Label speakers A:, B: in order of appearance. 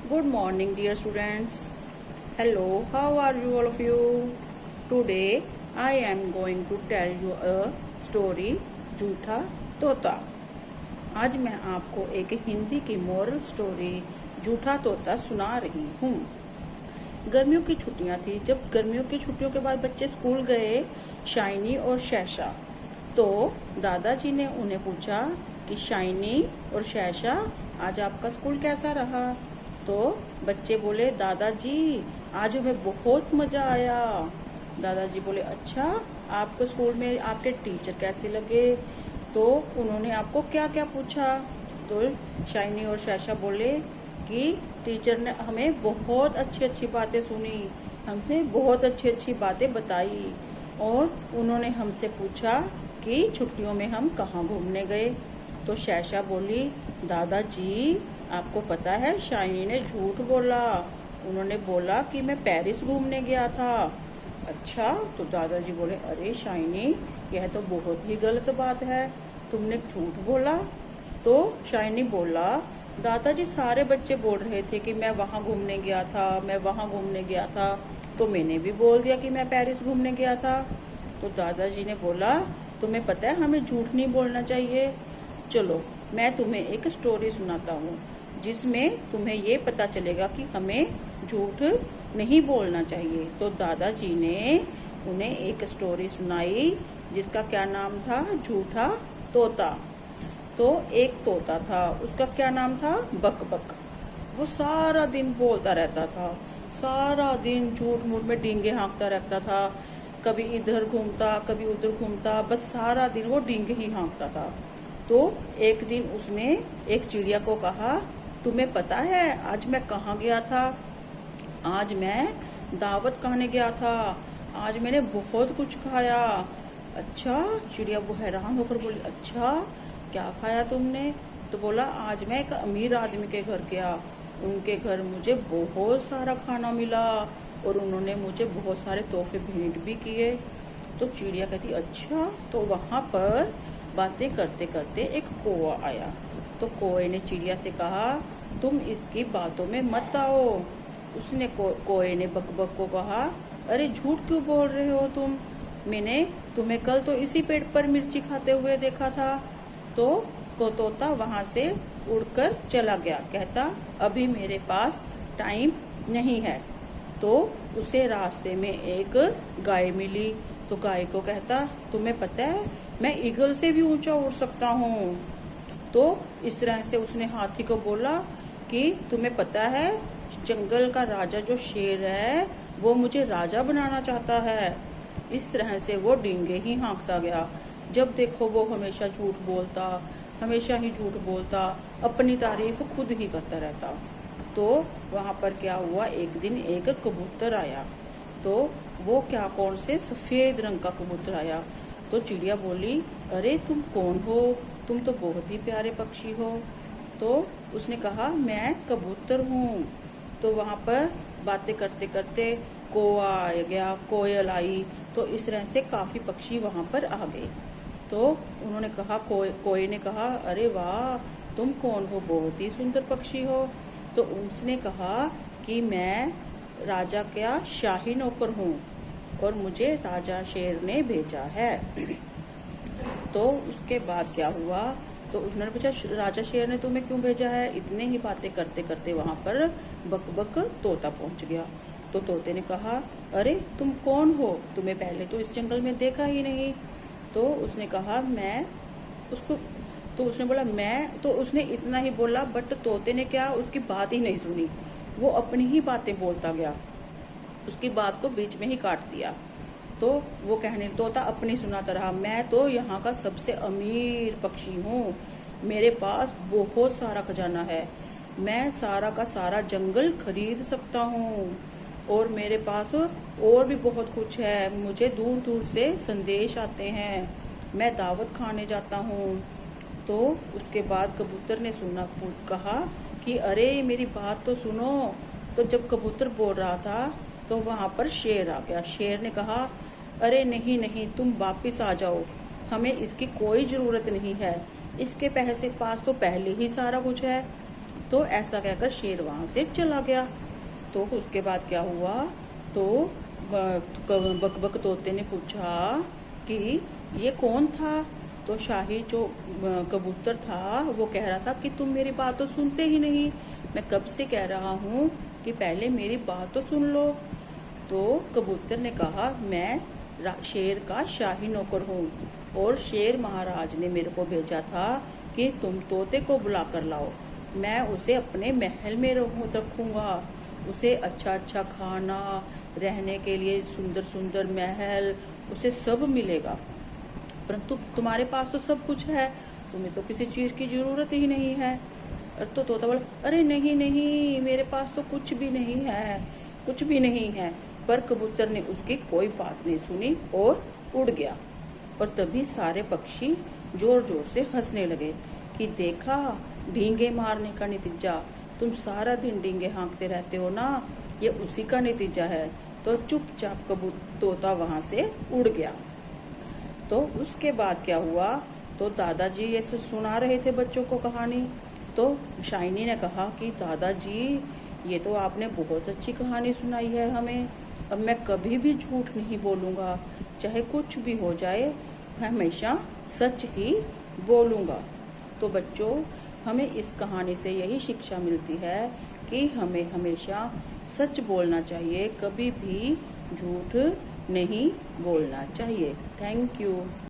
A: Good morning, dear students. Hello, how are you, all of you? Today, I am going to tell you a story, झूठा तोता। आज मैं आपको एक हिंदी की मोरल स्टोरी झूठा तोता सुना रही हूँ। गर्मियों की छुट्टियाँ थी। जब गर्मियों की छुट्टियों के बाद बच्चे स्कूल गए, शाइनी और शैशा, तो दादाजी ने उन्हें पूछा कि शाइनी और शैशा, आज आपका स्कूल कैसा रहा? तो बच्चे बोले, दादाजी आज हमें बहुत मजा आया। दादाजी बोले, अच्छा, आपको स्कूल में आपके टीचर कैसे लगे? तो उन्होंने आपको क्या क्या पूछा? तो शाइनी और शैशा बोले कि टीचर ने हमें बहुत अच्छी अच्छी बातें सुनी, हमने बहुत अच्छी अच्छी बातें बताई, और उन्होंने हमसे पूछा कि छुट्टियों में हम कहाँ घूमने गए। तो शैशा बोली, दादाजी आपको पता है शाइनी ने झूठ बोला, उन्होंने बोला कि मैं पेरिस घूमने गया था। अच्छा, तो दादाजी बोले, अरे शाइनी, यह तो बहुत ही गलत बात है, तुमने झूठ बोला। तो शाइनी बोला, दादाजी सारे बच्चे बोल रहे थे कि मैं वहाँ घूमने गया था, मैं वहाँ घूमने गया था, तो मैंने भी बोल दिया कि मैं पेरिस घूमने गया था। तो दादाजी ने बोला, तुम्हें पता है हमें झूठ नहीं बोलना चाहिए, चलो मैं तुम्हें एक स्टोरी सुनाता हूँ जिसमें तुम्हें ये पता चलेगा कि हमें झूठ नहीं बोलना चाहिए। तो दादाजी ने उन्हें एक स्टोरी सुनाई जिसका क्या नाम था, झूठा तोता। तो एक तोता था, उसका क्या नाम था, बक बक। वो सारा दिन बोलता रहता था, सारा दिन झूठ मूठ में डींगे हाँकता रहता था, कभी इधर घूमता कभी उधर घूमता, बस सारा दिन वो डींगे ही हाँकता था। तो एक दिन उसने एक चिड़िया को कहा, तुम्हें पता है आज मैं कहाँ गया था? आज मैं दावत खाने गया था, आज मैंने बहुत कुछ खाया। अच्छा, चिड़िया वो हैरान होकर बोली, अच्छा क्या खाया तुमने? तो बोला, आज मैं एक अमीर आदमी के घर गया, उनके घर मुझे बहुत सारा खाना मिला और उन्होंने मुझे बहुत सारे तोहफे भेंट भी किए। तो चिड़िया कहती, अच्छा। तो वहाँ पर बातें करते करते एक कौवा आया। तो कौवे ने चिड़िया से कहा, तुम इसकी बातों में मत आओ। उसने कौवे ने बक बक को कहा, अरे झूठ क्यों बोल रहे हो तुम? मैंने तुम्हें कल तो इसी पेड़ पर मिर्ची खाते हुए देखा था। तो तोता वहां से उड़कर चला गया, कहता अभी मेरे पास टाइम नहीं है। तो उसे रास्ते में एक गाय मिली। तो गाय को कहता, तुम्हें पता है मैं ईगल से भी ऊंचा उड़ सकता हूँ। तो इस तरह से उसने हाथी को बोला कि तुम्हें पता है जंगल का राजा जो शेर है वो मुझे राजा बनाना चाहता है। इस तरह से वो डींगे ही हाँकता गया। जब देखो वो हमेशा झूठ बोलता, हमेशा ही झूठ बोलता, अपनी तारीफ खुद ही करता रहता। तो वहां पर क्या हुआ, एक दिन एक कबूतर आया। तो वो क्या, कौन से, सफेद रंग का कबूतर आया। तो चिड़िया बोली, अरे तुम कौन हो? तुम तो बहुत ही प्यारे पक्षी हो। तो उसने कहा, मैं कबूतर हूँ। तो वहां पर बातें करते करते कौवा आ गया, कोयल आई। तो इस तरह से काफी पक्षी वहां पर आ गए। तो उन्होंने कहा, कोई ने कहा, अरे वाह, तुम कौन हो, बहुत ही सुंदर पक्षी हो। तो उसने कहा कि मैं राजा का शाही नौकर हूँ और मुझे राजा शेर ने भेजा है। तो उसके बाद क्या हुआ, तो उन्होंने पूछा, राजा शेर ने तुम्हें क्यों भेजा है? इतने ही बातें करते करते वहां पर बक बक तोता पहुंच गया। तो तोते ने कहा, अरे तुम कौन हो, तुम्हें पहले तो इस जंगल में देखा ही नहीं। तो उसने कहा, मैं उसको, तो उसने बोला मैं, तो उसने इतना ही बोला, बट तोते ने क्या, उसकी बात ही नहीं सुनी, वो अपनी ही बातें बोलता गया, उसकी बात को बीच में ही काट दिया। तो वो कहने, तोता अपनी सुनाता रहा, मैं तो यहाँ का सबसे अमीर पक्षी हूँ, मेरे पास बहुत सारा खजाना है, मैं सारा का सारा जंगल खरीद सकता हूँ, और मेरे पास और भी बहुत कुछ है, मुझे दूर दूर से संदेश आते हैं, मैं दावत खाने जाता हूँ। तो उसके बाद कबूतर ने कहा कि अरे मेरी बात तो सुनो। तो जब कबूतर बोल रहा था तो वहां पर शेर आ गया। शेर ने कहा, अरे नहीं नहीं, तुम वापिस आ जाओ, हमें इसकी कोई जरूरत नहीं है, इसके पैसे पास तो पहले ही सारा कुछ है। तो ऐसा कहकर शेर वहां से चला गया। तो उसके बाद क्या हुआ, तो बकबक तोते ने पूछा कि ये कौन था। तो शाही जो कबूतर था वो कह रहा था कि तुम मेरी बात तो सुनते ही नहीं, मैं कब से कह रहा हूँ कि पहले मेरी बात तो सुन लो। तो कबूतर ने कहा, मैं शेर का शाही नौकर हूँ और शेर महाराज ने मेरे को भेजा था कि तुम तोते को बुला कर लाओ, मैं उसे अपने महल में रखूंगा, उसे अच्छा अच्छा खाना, रहने के लिए सुंदर सुंदर महल, उसे सब मिलेगा, परंतु तुम्हारे पास तो सब कुछ है, तुम्हें तो किसी चीज की जरूरत ही नहीं है। तो तोता बोला, अरे नहीं नहीं, मेरे पास तो कुछ भी नहीं है, कुछ भी नहीं है। पर कबूतर ने उसकी कोई बात नहीं सुनी और उड़ गया। और तभी सारे पक्षी जोर जोर से हंसने लगे कि देखा, डींगे मारने का नतीजा, तुम सारा दिन डींगे हाँकते रहते हो ना, ये उसी का नतीजा है। तो चुपचाप तोता वहां से उड़ गया। तो उसके बाद क्या हुआ, तो दादाजी ये सुना रहे थे बच्चों को कहानी। तो शाइनी ने कहा कि दादाजी, ये तो आपने बहुत अच्छी कहानी सुनाई है हमें, अब मैं कभी भी झूठ नहीं बोलूँगा, चाहे कुछ भी हो जाए, हमेशा सच ही बोलूँगा। तो बच्चों, हमें इस कहानी से यही शिक्षा मिलती है कि हमें हमेशा सच बोलना चाहिए, कभी भी झूठ नहीं बोलना चाहिए। Thank you.